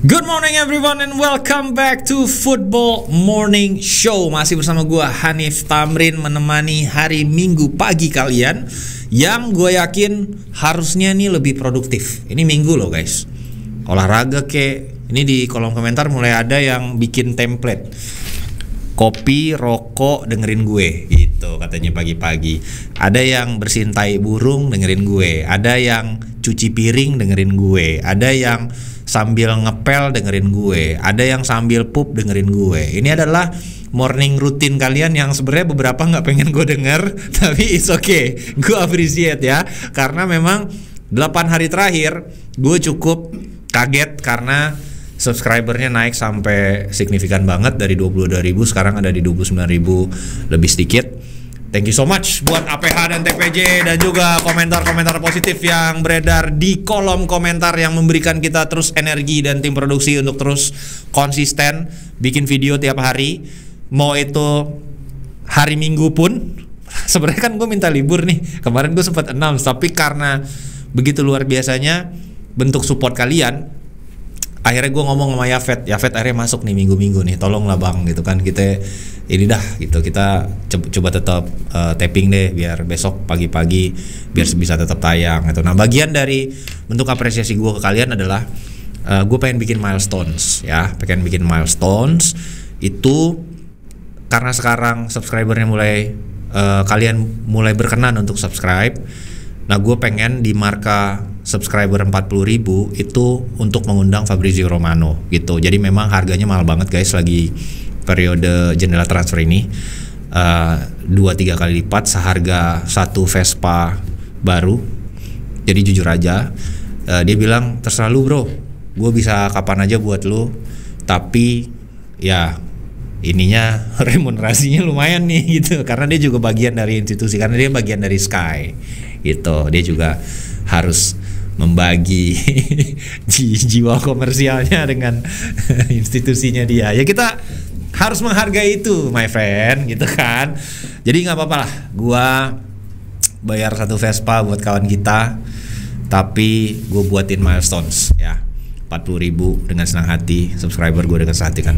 Good morning everyone and welcome back to Football Morning Show. Masih bersama gue Hanif Tamrin, menemani hari Minggu pagi kalian yang gue yakin harusnya nih lebih produktif. Ini Minggu loh guys. Olahraga kek. Ini di kolom komentar mulai ada yang bikin template. Kopi, rokok, dengerin gue gitu katanya pagi-pagi. Ada yang bersihin tai burung, dengerin gue. Ada yang cuci piring, dengerin gue. Ada yang sambil ngepel, dengerin gue. Ada yang sambil pup, dengerin gue. Ini adalah morning routine kalian yang sebenarnya beberapa nggak pengen gue denger, tapi it's okay, gue appreciate ya. Karena memang 8 hari terakhir gue cukup kaget karena subscribernya naik sampai signifikan banget, dari 22.000 sekarang ada di 29.000 lebih sedikit. Thank you so much buat APH dan TPJ dan juga komentar-komentar positif yang beredar di kolom komentar yang memberikan kita terus energi dan tim produksi untuk terus konsisten bikin video tiap hari. Mau itu hari Minggu pun. Sebenarnya kan gue minta libur nih. Kemarin gue sempat announce, tapi karena begitu luar biasanya bentuk support kalian, akhirnya gue ngomong sama Yafet akhirnya masuk nih minggu-minggu nih, tolonglah bang gitu kan, kita ini dah gitu, kita coba tetap tapping deh biar besok pagi-pagi biar bisa tetap tayang gitu. Nah bagian dari bentuk apresiasi gue ke kalian adalah gue pengen bikin milestones ya, itu karena sekarang subscribernya mulai kalian mulai berkenan untuk subscribe. Nah gue pengen di marka subscriber 40.000 itu untuk mengundang Fabrizio Romano gitu. Jadi memang harganya mahal banget guys lagi periode jendela transfer ini, 2-3 kali lipat seharga satu Vespa baru. Jadi jujur aja dia bilang terserah lu bro, gue bisa kapan aja buat lu, tapi ya ininya remunerasinya lumayan nih gitu, karena dia juga bagian dari institusi, karena dia bagian dari Sky gitu. Dia juga harus membagi jiwa komersialnya dengan institusinya dia. Ya kita harus menghargai itu, my friend, gitu kan. Jadi nggak apa-apa lah, gua bayar satu Vespa buat kawan kita, tapi gue buatin milestones ya, 40.000 dengan senang hati. Subscriber gue dengan senang hati kan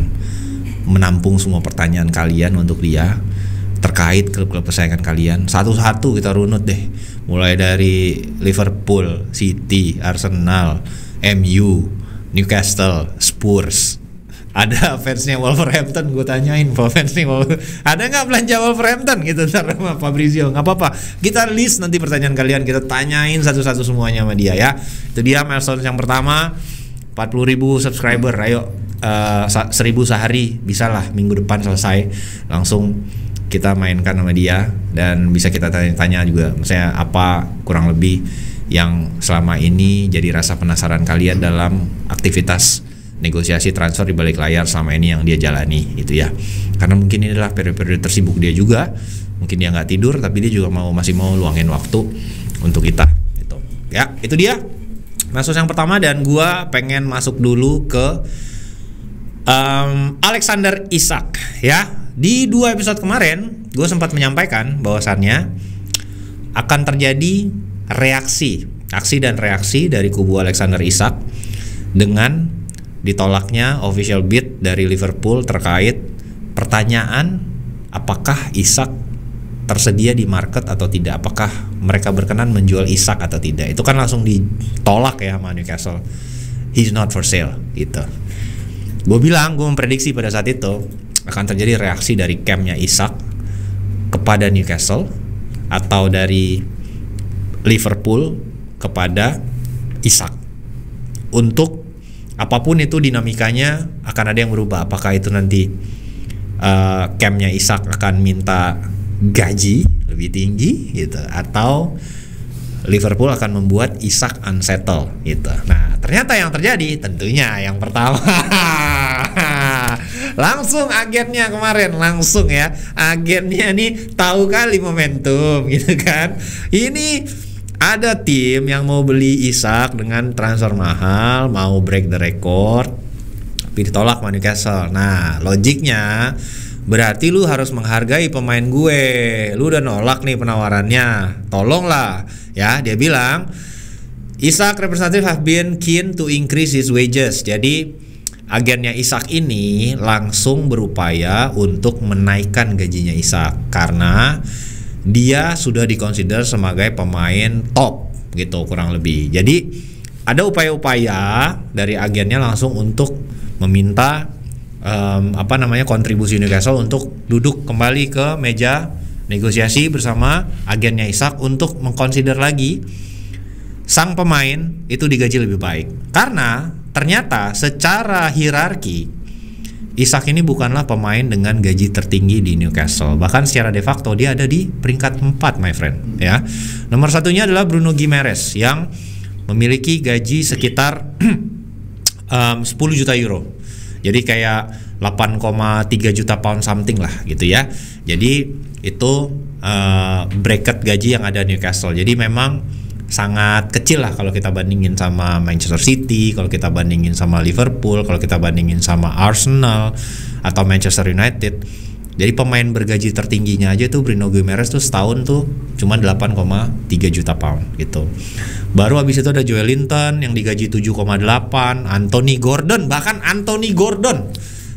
menampung semua pertanyaan kalian untuk dia terkait klub-klub kesayangan kalian. Satu-satu kita runut deh, mulai dari Liverpool, City, Arsenal, MU, Newcastle, Spurs. Ada fansnya Wolverhampton, gue tanyain fansnya ada nggak belanja Wolverhampton gitu, ntar sama Fabrizio. Nggak apa-apa, kita list nanti pertanyaan kalian, kita tanyain satu-satu semuanya sama dia ya. Itu dia milestone yang pertama, 40.000 subscriber. Ayo 1.000 sehari bisa lah, minggu depan selesai langsung kita mainkan sama dia, dan bisa kita tanya-tanya juga misalnya apa kurang lebih yang selama ini jadi rasa penasaran kalian dalam aktivitas negosiasi transfer di balik layar selama ini yang dia jalani gitu ya. Karena mungkin ini adalah periode tersibuk dia juga, mungkin dia nggak tidur tapi dia juga masih mau luangin waktu untuk kita gitu ya. Itu dia masuk yang pertama, dan gua pengen masuk dulu ke Alexander Isak ya. Di 2 episode kemarin gue sempat menyampaikan bahwasannya akan terjadi aksi dan reaksi dari kubu Alexander Isak dengan ditolaknya official bid dari Liverpool terkait pertanyaan apakah Isak tersedia di market atau tidak, apakah mereka berkenan menjual Isak atau tidak. Itu kan langsung ditolak ya sama Newcastle, he's not for sale gitu. Gue memprediksi pada saat itu akan terjadi reaksi dari campnya Isak kepada Newcastle atau dari Liverpool kepada Isak. Untuk apapun itu dinamikanya akan ada yang berubah. Apakah itu nanti campnya Isak akan minta gaji lebih tinggi gitu, atau Liverpool akan membuat Isak unsettle gitu. Nah ternyata yang terjadi tentunya yang pertama langsung agennya kemarin langsung ya, agennya nih tahu kali momentum gitu kan. Ini ada tim yang mau beli Isak dengan transfer mahal, mau break the record, tapi ditolak sama Newcastle. Nah logiknya berarti lu harus menghargai pemain gue, lu udah nolak nih penawarannya, tolonglah ya. Dia bilang Isak representative have been keen to increase his wages. Jadi agennya Isak ini langsung berupaya untuk menaikkan gajinya Isak karena dia sudah dikonsider sebagai pemain top gitu kurang lebih. Jadi ada upaya-upaya dari agennya langsung untuk meminta kontribusi Newcastle untuk duduk kembali ke meja negosiasi bersama agennya Isak untuk mengkonsider lagi sang pemain itu digaji lebih baik. Karena ternyata secara hierarki Isak ini bukanlah pemain dengan gaji tertinggi di Newcastle. Bahkan secara de facto dia ada di peringkat 4, my friend, ya. Nomor satunya adalah Bruno Gimares yang memiliki gaji sekitar 10 juta euro. Jadi kayak 8,3 juta pound something lah gitu ya. Jadi itu bracket gaji yang ada Newcastle. Jadi memang sangat kecil lah kalau kita bandingin sama Manchester City, kalau kita bandingin sama Liverpool, kalau kita bandingin sama Arsenal atau Manchester United. Jadi pemain bergaji tertingginya aja tuh Bruno Guimaraes tuh setahun tuh cuma 8,3 juta pound gitu. Baru habis itu ada Joelinton yang digaji 7,8, Anthony Gordon, bahkan Anthony Gordon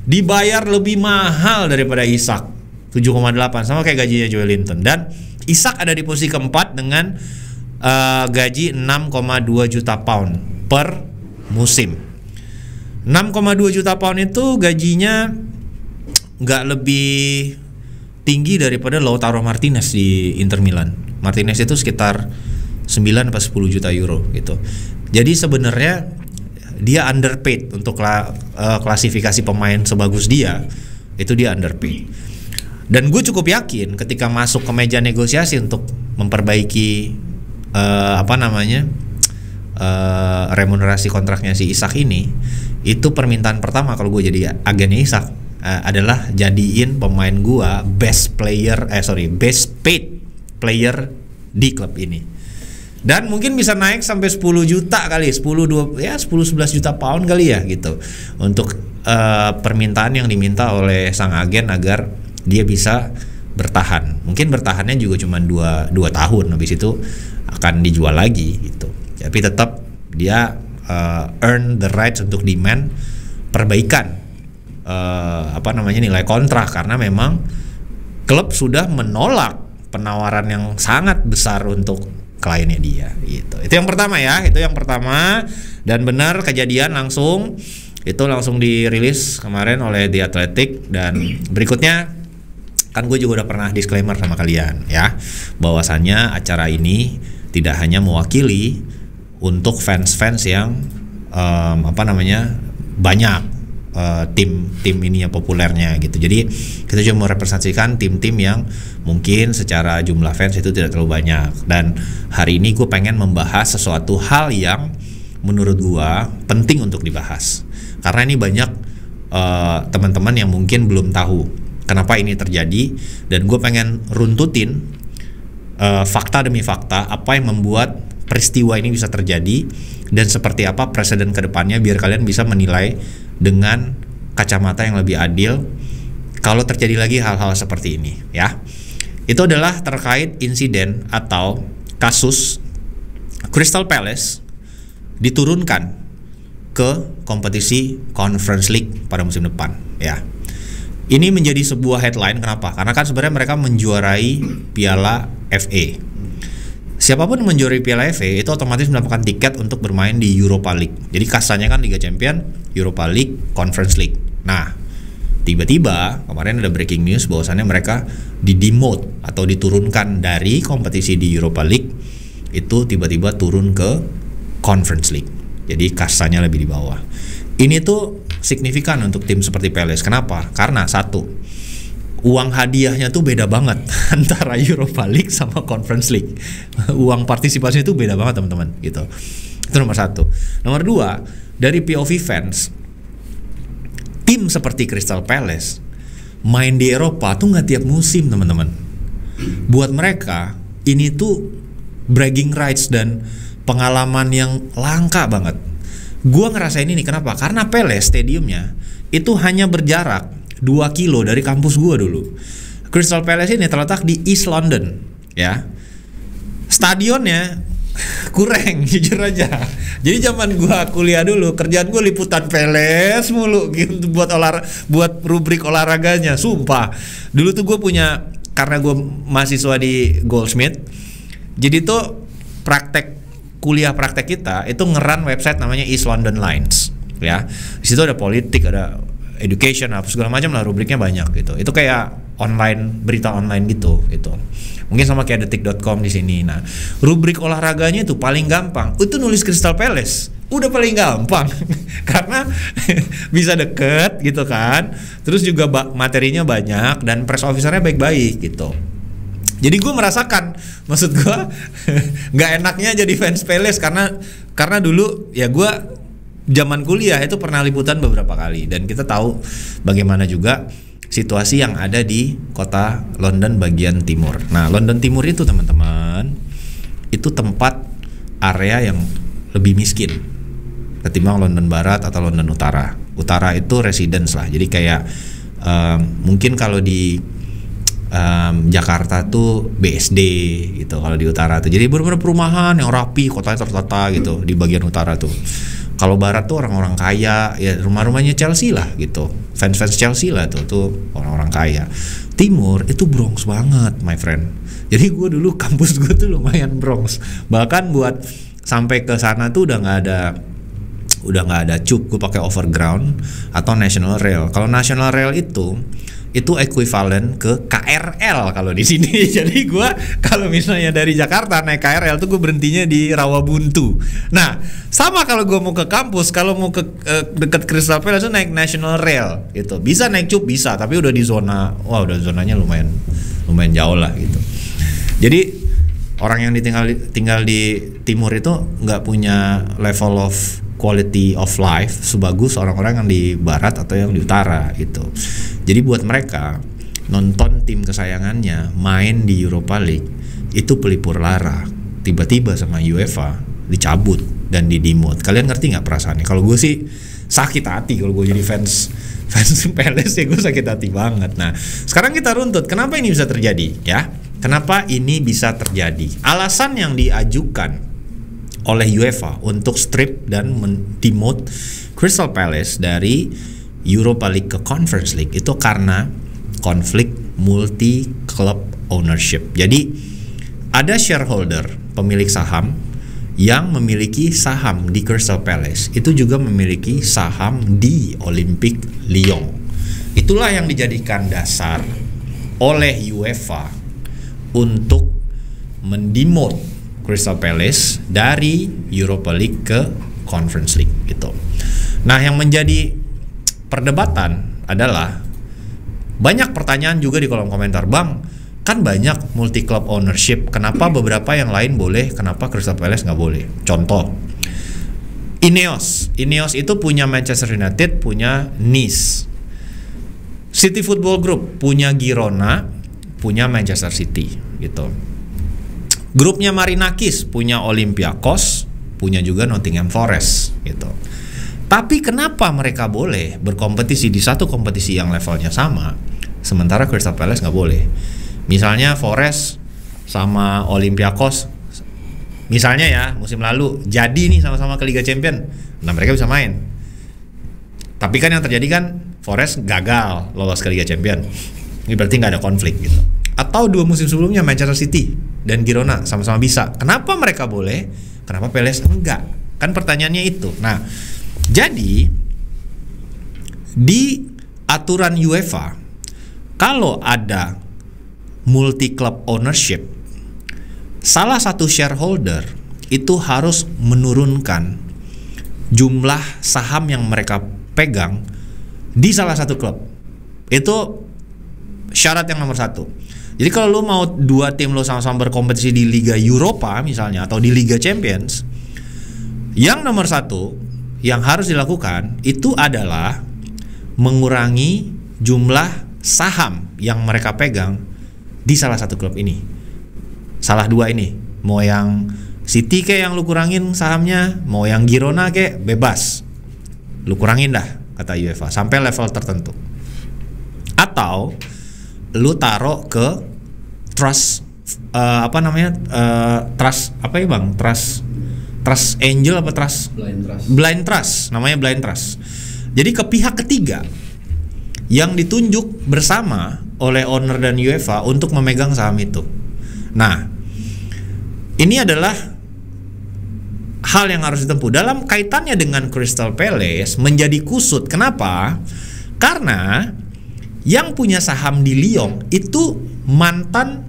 dibayar lebih mahal daripada Isak, 7,8 sama kayak gajinya Joelinton. Dan Isak ada di posisi keempat dengan gaji 6,2 juta pound per musim. 6,2 juta pound itu gajinya nggak lebih tinggi daripada Lautaro Martinez di Inter Milan. Martinez itu sekitar 9 atau 10 juta euro gitu. Jadi sebenarnya dia underpaid untuk klasifikasi pemain sebagus dia, itu dia underpaid. Dan gue cukup yakin ketika masuk ke meja negosiasi untuk memperbaiki remunerasi kontraknya si Isak ini, itu permintaan pertama kalau gue jadi agennya Isak adalah jadiin pemain gue best paid player di klub ini. Dan mungkin bisa naik sampai 10 juta kali, 10-11 juta pound kali ya gitu. Untuk permintaan yang diminta oleh sang agen agar dia bisa bertahan. Mungkin bertahannya juga cuma 2 tahun, habis itu akan dijual lagi gitu. Tapi tetap dia earn the rights untuk demand perbaikan nilai kontrak karena memang klub sudah menolak penawaran yang sangat besar untuk kliennya dia gitu. Itu yang pertama ya, itu yang pertama. Dan benar kejadian langsung dirilis kemarin oleh The Athletic. Dan berikutnya kan gue juga udah pernah disclaimer sama kalian ya, bahwasannya acara ini tidak hanya mewakili untuk fans-fans yang banyak tim ininya populernya gitu. Jadi kita cuma merepresentasikan tim-tim yang mungkin secara jumlah fans itu tidak terlalu banyak. Dan hari ini gue pengen membahas sesuatu hal yang menurut gue penting untuk dibahas, karena ini banyak teman-teman yang mungkin belum tahu kenapa ini terjadi. Dan gue pengen runtutin fakta demi fakta apa yang membuat peristiwa ini bisa terjadi dan seperti apa presiden kedepannya, biar kalian bisa menilai dengan kacamata yang lebih adil kalau terjadi lagi hal-hal seperti ini ya. Itu adalah terkait insiden atau kasus Crystal Palace diturunkan ke kompetisi Conference League pada musim depan ya. Ini menjadi sebuah headline, kenapa? Karena kan sebenarnya mereka menjuarai Piala FA. Siapapun yang menjuarai Piala FA itu otomatis mendapatkan tiket untuk bermain di Europa League. Jadi kastanya kan Liga Champions, Europa League, Conference League. Nah, tiba-tiba kemarin ada breaking news bahwasannya mereka di-demote atau diturunkan dari kompetisi di Europa League, itu tiba-tiba turun ke Conference League. Jadi kastanya lebih di bawah. Ini tuh signifikan untuk tim seperti Palace. Kenapa? Karena satu, uang hadiahnya tuh beda banget antara Europa League sama Conference League. Uang partisipasi itu beda banget teman-teman gitu. Itu nomor satu. Nomor dua, dari POV fans, tim seperti Crystal Palace main di Eropa tuh nggak tiap musim teman-teman. Buat mereka ini tuh bragging rights dan pengalaman yang langka banget. Gua ngerasain ini kenapa? Karena Palace stadiumnya itu hanya berjarak 2 kilo dari kampus gua dulu. Crystal Palace ini terletak di East London ya. Stadionnya kurang jujur aja. Jadi zaman gua kuliah dulu kerjaan gua liputan peles mulu gitu buat rubrik olahraganya. Sumpah. Dulu tuh gua punya, karena gua mahasiswa di Goldsmith. Jadi tuh kuliah praktek kita itu ngeran website namanya East London Lines ya. Di situ ada politik, ada education, apa segala macam lah, rubriknya banyak gitu. Itu kayak online, berita online gitu. Mungkin sama kayak detik.com di sini. Nah, rubrik olahraganya itu paling gampang. Itu nulis Crystal Palace. Udah paling gampang karena bisa deket gitu kan. Terus juga materinya banyak dan press officernya baik-baik gitu. Jadi gue merasakan, maksud gue nggak enaknya jadi fans Palace karena dulu ya gue zaman kuliah itu pernah liputan beberapa kali dan kita tahu bagaimana juga situasi yang ada di kota London bagian timur. Nah, London Timur itu teman-teman itu tempat area yang lebih miskin ketimbang London Barat atau London Utara. Utara itu residence lah, jadi kayak mungkin kalau di Jakarta tuh BSD gitu kalau di utara tuh. Jadi benar-benar perumahan yang rapi, kotanya tertata gitu di bagian utara tuh. Kalau barat tuh orang-orang kaya, ya rumah-rumahnya Chelsea lah gitu. Fans-fans Chelsea lah tuh orang-orang kaya. Timur itu Bronx banget, my friend. Jadi gue dulu kampus gue tuh lumayan Bronx. Bahkan buat sampai ke sana tuh udah nggak ada tube, gue pakai overground atau National Rail. Kalau National Rail itu ekuivalen ke KRL kalau di sini. Jadi gue kalau misalnya dari Jakarta naik KRL tuh gue berhentinya di Rawabuntu. Nah, sama kalau gue mau ke kampus, kalau mau ke dekat Crystal Palace tuh naik National Rail gitu. Bisa naik cube bisa, tapi udah di zona, udah zonanya lumayan jauh lah gitu. Jadi orang yang tinggal di timur itu nggak punya level of quality of life sebagus orang-orang yang di barat atau yang di utara gitu. Jadi buat mereka nonton tim kesayangannya main di Europa League itu pelipur lara. Tiba-tiba sama UEFA dicabut dan didimot. Kalian ngerti nggak perasaannya? Kalau gue sih sakit hati kalau gue jadi fans Palace ya, gue sakit hati banget. Nah, sekarang kita runtut kenapa ini bisa terjadi ya? Kenapa ini bisa terjadi? Alasan yang diajukan oleh UEFA untuk strip dan mendemote Crystal Palace dari Europa League ke Conference League itu karena konflik multi club ownership. Jadi ada shareholder, pemilik saham yang memiliki saham di Crystal Palace itu juga memiliki saham di Olympique Lyon. Itulah yang dijadikan dasar oleh UEFA untuk mendemote Crystal Palace dari Europa League ke Conference League gitu. Nah, yang menjadi perdebatan adalah banyak pertanyaan juga di kolom komentar, Bang, kan banyak multi club ownership, kenapa beberapa yang lain boleh, kenapa Crystal Palace nggak boleh? Contoh, Ineos itu punya Manchester United, punya Nice. City Football Group punya Girona, punya Manchester City gitu. Grupnya Marinakis punya Olympiakos, punya juga Nottingham Forest gitu. Tapi kenapa mereka boleh berkompetisi di satu kompetisi yang levelnya sama, sementara Crystal Palace nggak boleh? Misalnya Forest sama Olympiakos, misalnya ya musim lalu jadi nih sama-sama ke Liga Champion, nah mereka bisa main. Tapi kan yang terjadi kan Forest gagal lolos ke Liga Champion, ini berarti nggak ada konflik gitu. Atau 2 musim sebelumnya Manchester City dan Girona sama-sama bisa. Kenapa mereka boleh? Kenapa Palace enggak? Kan pertanyaannya itu. Nah, jadi di aturan UEFA kalau ada multi club ownership, salah satu shareholder itu harus menurunkan jumlah saham yang mereka pegang di salah satu klub. Itu syarat yang nomor 1. Jadi kalau lo mau 2 tim lo sama-sama berkompetisi di Liga Eropa misalnya atau di Liga Champions, yang nomor 1 yang harus dilakukan itu adalah mengurangi jumlah saham yang mereka pegang di salah satu klub ini. Salah 2 ini, mau yang City kayak yang lu kurangin sahamnya, mau yang Girona kayak bebas, lu kurangin dah kata UEFA sampai level tertentu. Atau lu taruh ke trust apa namanya, trust apa ya bang, trust angel apa blind trust, namanya blind trust. Jadi ke pihak ketiga yang ditunjuk bersama oleh owner dan UEFA untuk memegang saham itu. Nah, ini adalah hal yang harus ditempuh dalam kaitannya dengan Crystal Palace menjadi kusut. Kenapa? Karena yang punya saham di Lyon itu mantan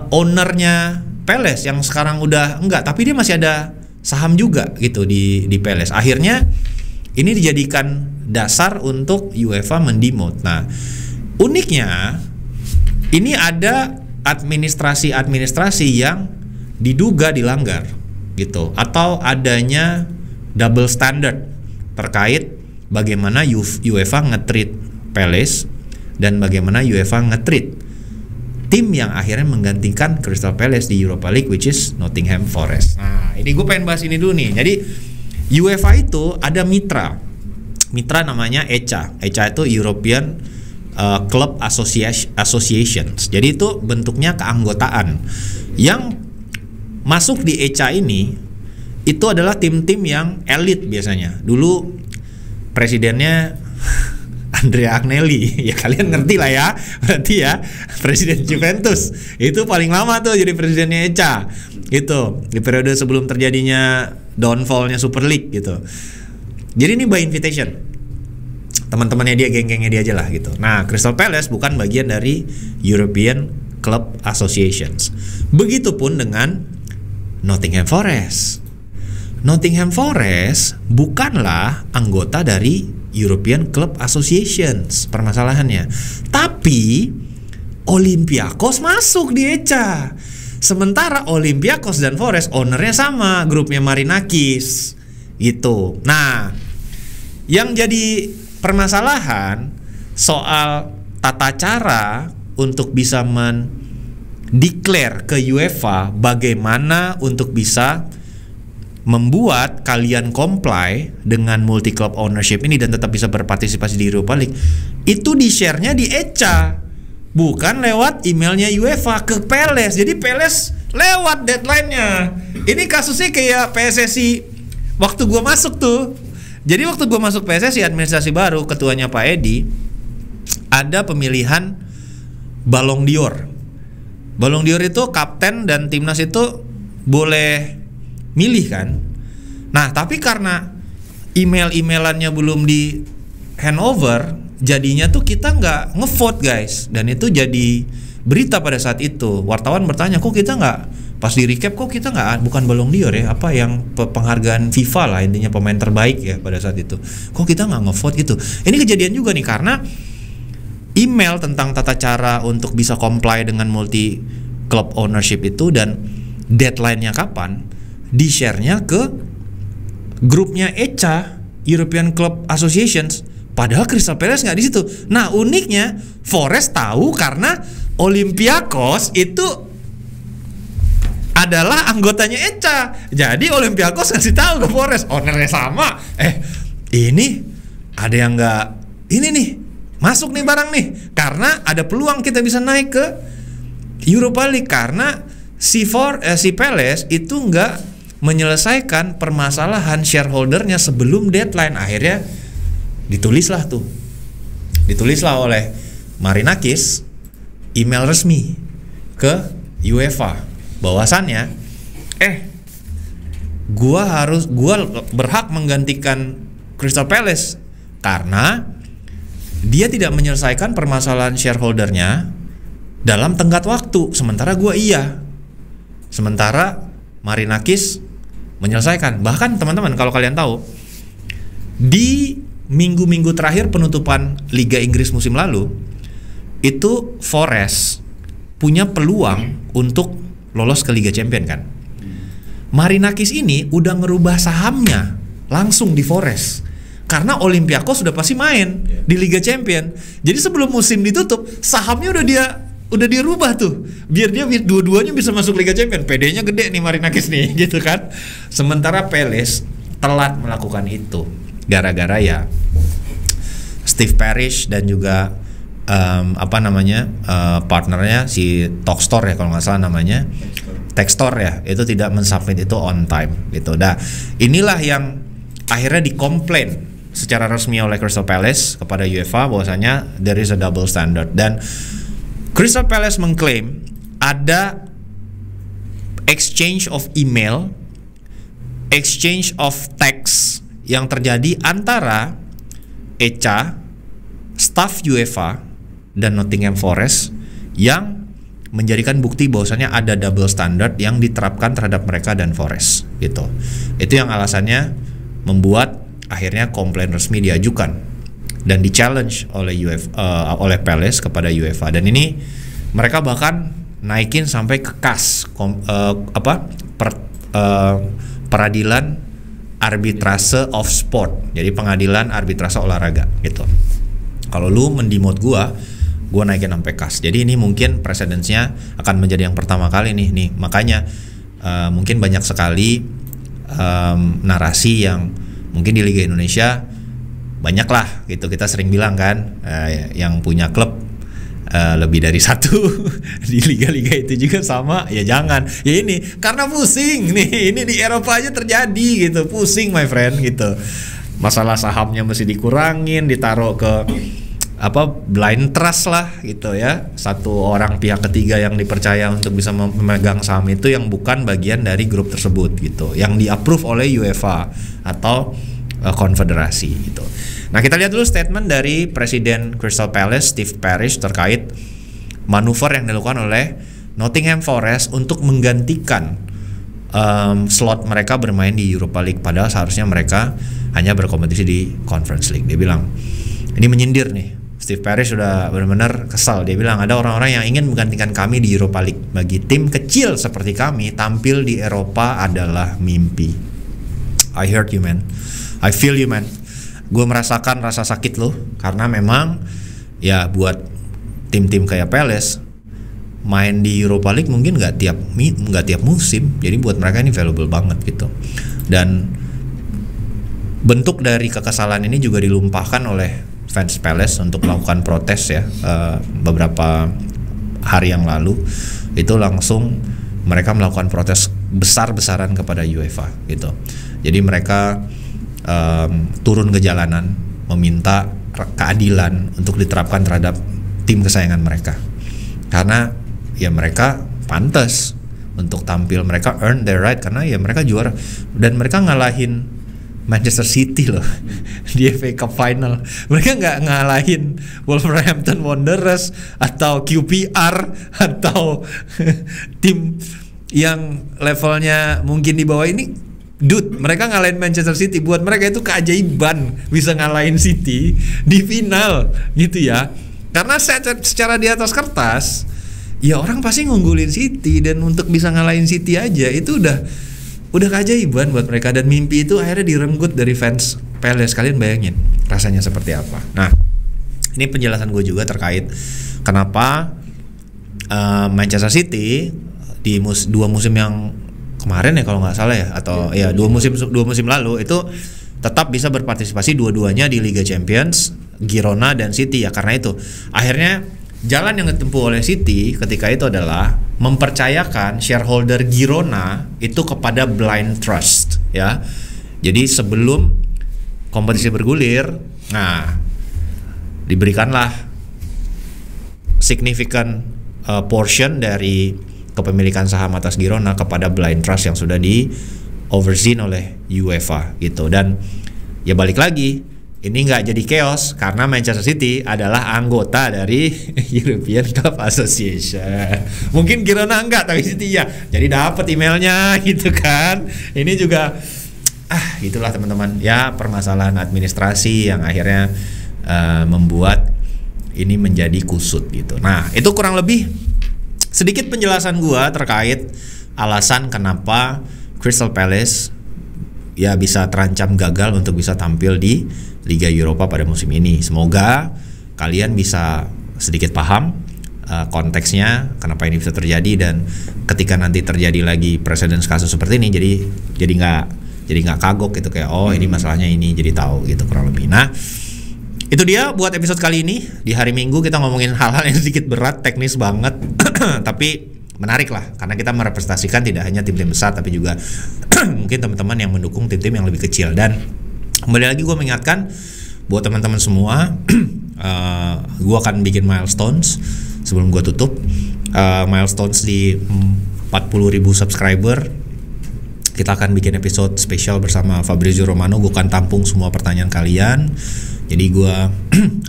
ownernya Palace yang sekarang udah enggak, tapi dia masih ada saham juga gitu di Palace. Akhirnya ini dijadikan dasar untuk UEFA mendemote. Nah, uniknya ini ada administrasi yang diduga dilanggar gitu, atau adanya double standard terkait bagaimana UEFA nge-treat Palace dan bagaimana UEFA nge-treat tim yang akhirnya menggantikan Crystal Palace di Europa League, which is Nottingham Forest. Nah, ini gue pengen bahas ini dulu nih. Jadi UEFA itu ada mitra namanya ECA. ECA itu European Club Associations. Jadi itu bentuknya keanggotaan. Yang masuk di ECA ini itu adalah tim-tim yang elit biasanya. Dulu presidennya Andrea Agnelli, ya kalian ngerti lah ya, berarti ya presiden Juventus itu paling lama tuh jadi presidennya ECA gitu, di periode sebelum terjadinya downfallnya Super League gitu. Jadi ini by invitation, teman-temannya dia, geng-gengnya dia aja lah gitu. Nah, Crystal Palace bukan bagian dari European Club Associations. Begitupun dengan Nottingham Forest. Nottingham Forest bukanlah anggota dari European Club Associations permasalahannya, tapi Olympiakos masuk di ECA. Sementara Olympiakos dan Forest ownernya sama, grupnya Marinakis gitu. Nah, yang jadi permasalahan soal tata cara untuk bisa mendeklar ke UEFA bagaimana untuk bisa membuat kalian comply dengan multi club ownership ini dan tetap bisa berpartisipasi di Europa League, itu di-share-nya di ECA, bukan lewat emailnya UEFA ke Palace. Jadi Palace lewat deadline-nya. Ini kasusnya kayak PSSI waktu gua masuk tuh. Jadi waktu gua masuk PSSI administrasi baru, ketuanya Pak Edi, ada pemilihan Ballon d'Or. Ballon d'Or itu kapten dan timnas itu boleh milih kan. Nah, tapi karena email-emailannya belum di handover, jadinya tuh kita nggak ngevote guys. Dan itu jadi berita pada saat itu. Wartawan bertanya, kok kita nggak, pas di recap kok kita nggak, bukan Ballon d'Or ya, apa yang penghargaan FIFA lah, intinya pemain terbaik ya pada saat itu, kok kita nggak ngevote gitu. Ini kejadian juga nih karena email tentang tata cara untuk bisa comply dengan multi club ownership itu dan deadline-nya kapan, di-share-nya ke grupnya ECA, European Club Associations, padahal Crystal Palace nggak di situ. Nah, uniknya Forest tahu karena Olympiakos itu adalah anggotanya ECA. Jadi Olympiakos ngasih tahu ke Forest, ownernya sama. Ini ada yang nggak, ini nih masuk nih barang nih, karena ada peluang kita bisa naik ke Europa League karena si Palace itu nggak menyelesaikan permasalahan shareholdernya sebelum deadline. Akhirnya ditulislah oleh Marinakis email resmi ke UEFA bahwasannya gua berhak menggantikan Crystal Palace karena dia tidak menyelesaikan permasalahan shareholdernya dalam tenggat waktu, sementara gua iya. Sementara Marinakis menyelesaikan. Bahkan teman-teman, kalau kalian tahu, di minggu-minggu terakhir penutupan Liga Inggris musim lalu, itu Forest punya peluang untuk lolos ke Liga Champions kan. Marinakis ini udah ngerubah sahamnya langsung di Forest karena Olympiakos sudah pasti main di Liga Champions. Jadi sebelum musim ditutup, sahamnya udah dirubah tuh biar dia dua-duanya bisa masuk Liga Champions. PD-nya gede nih Marinakis nih gitu kan. Sementara Palace telat melakukan itu gara-gara ya Steve Parish dan juga partnernya si Talkstore ya kalau nggak salah namanya, Textor ya, itu tidak mensubmit itu on time gitu. Nah, inilah yang akhirnya dikomplain secara resmi oleh Crystal Palace kepada UEFA bahwasanya there is a double standard, dan Crystal Palace mengklaim ada exchange of email, exchange of text yang terjadi antara Echa, staff UEFA dan Nottingham Forest yang menjadikan bukti bahwasannya ada double standard yang diterapkan terhadap mereka dan Forest gitu. Itu yang alasannya membuat akhirnya komplain resmi diajukan dan di challenge oleh oleh Palace kepada UEFA, dan ini mereka bahkan naikin sampai ke KAS peradilan arbitrase of sport, jadi pengadilan arbitrase olahraga gitu. Kalau lu mendimot gua naikin sampai KAS. Jadi ini mungkin presidensinya akan menjadi yang pertama kali nih. Makanya mungkin banyak sekali narasi yang mungkin di Liga Indonesia banyak lah gitu. Kita sering bilang kan yang punya klub lebih dari satu di liga-liga itu juga sama. Ya jangan. Ya ini karena pusing nih. Ini di Eropa aja terjadi gitu. Pusing my friend gitu. Masalah sahamnya mesti dikurangin, ditaruh ke blind trust lah gitu ya, satu orang pihak ketiga yang dipercaya untuk bisa memegang saham itu yang bukan bagian dari grup tersebut gitu, yang di-approve oleh UEFA atau konfederasi gitu. Nah, kita lihat dulu statement dari Presiden Crystal Palace Steve Parish terkait manuver yang dilakukan oleh Nottingham Forest untuk menggantikan slot mereka bermain di Europa League, padahal seharusnya mereka hanya berkompetisi di Conference League. Dia bilang ini menyindir nih. Steve Parish sudah benar-benar kesal. Dia bilang ada orang-orang yang ingin menggantikan kami di Europa League. Bagi tim kecil seperti kami, tampil di Eropa adalah mimpi. I heard you man, I feel you man. Gue merasakan rasa sakit lo, karena memang ya buat tim-tim kayak Palace main di Europa League mungkin nggak tiap musim. Jadi buat mereka ini valuable banget gitu. Dan bentuk dari kekesalan ini juga dilumpahkan oleh fans Palace untuk melakukan protes ya, beberapa hari yang lalu itu langsung mereka melakukan protes besar-besaran kepada UEFA gitu. Jadi mereka turun ke jalanan meminta keadilan untuk diterapkan terhadap tim kesayangan mereka, karena ya mereka pantas untuk tampil, mereka earn their right karena ya mereka juara, dan mereka ngalahin Manchester City loh di FA Cup Final. Mereka nggak ngalahin Wolverhampton Wanderers atau QPR atau tim yang levelnya mungkin di bawah ini. Dude, mereka ngalahin Manchester City. Buat mereka itu keajaiban bisa ngalahin City di final gitu ya. Karena secara di atas kertas ya orang pasti ngunggulin City, dan untuk bisa ngalahin City aja itu udah keajaiban buat mereka, dan mimpi itu akhirnya direnggut dari fans Palace. Kalian bayangin rasanya seperti apa. Nah, ini penjelasan gue juga terkait kenapa Manchester City di dua musim yang kemarin ya kalau nggak salah ya, atau ya dua musim lalu itu tetap bisa berpartisipasi dua-duanya di Liga Champions, Girona dan City ya. Karena itu akhirnya jalan yang ditempuh oleh City ketika itu adalah mempercayakan shareholder Girona itu kepada blind trust ya. Jadi sebelum kompetisi bergulir, nah diberikanlah significant portion dari kepemilikan saham atas Girona kepada blind trust yang sudah di overseen oleh UEFA gitu. Dan ya balik lagi, ini nggak jadi chaos karena Manchester City adalah anggota dari European Club Association. Mungkin Girona enggak, tapi City ya. Jadi dapat emailnya gitu kan. Ini juga itulah teman-teman ya, permasalahan administrasi yang akhirnya membuat ini menjadi kusut gitu. Nah, itu kurang lebih sedikit penjelasan gua terkait alasan kenapa Crystal Palace ya bisa terancam gagal untuk bisa tampil di Liga Eropa pada musim ini. Semoga kalian bisa sedikit paham konteksnya kenapa ini bisa terjadi, dan ketika nanti terjadi lagi presiden kasus seperti ini jadi nggak kagok gitu, kayak oh ini masalahnya ini, jadi tahu gitu kurang lebih. Nah, Itu dia buat episode kali ini. Di hari Minggu kita ngomongin hal-hal yang sedikit berat, teknis banget, tapi menarik lah, karena kita merepresentasikan tidak hanya tim-tim besar, tapi juga mungkin teman-teman yang mendukung tim-tim yang lebih kecil. Dan kembali lagi gue mengingatkan buat teman-teman semua, gue akan bikin milestones sebelum gue tutup. Milestones di 40.000 subscriber, kita akan bikin episode spesial bersama Fabrizio Romano. Gue akan tampung semua pertanyaan kalian. Jadi gue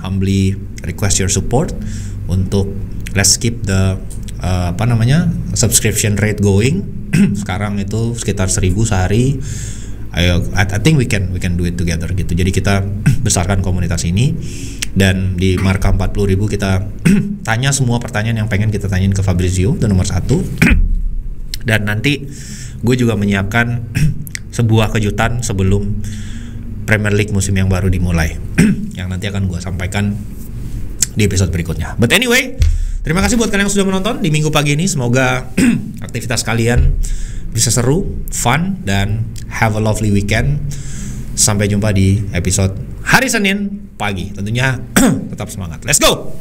humbly request your support untuk let's keep the subscription rate going. Sekarang itu sekitar 1.000 sehari. I think we can do it together gitu. Jadi kita besarkan komunitas ini, dan di marka 40.000 kita tanya semua pertanyaan yang pengen kita tanyain ke Fabrizio, itu nomor 1. Dan nanti gue juga menyiapkan sebuah kejutan sebelum Premier League musim yang baru dimulai, yang nanti akan gue sampaikan di episode berikutnya. But anyway, terima kasih buat kalian yang sudah menonton di minggu pagi ini. Semoga aktivitas kalian bisa seru, fun, dan have a lovely weekend. Sampai jumpa di episode hari Senin pagi. Tentunya tetap semangat. Let's go!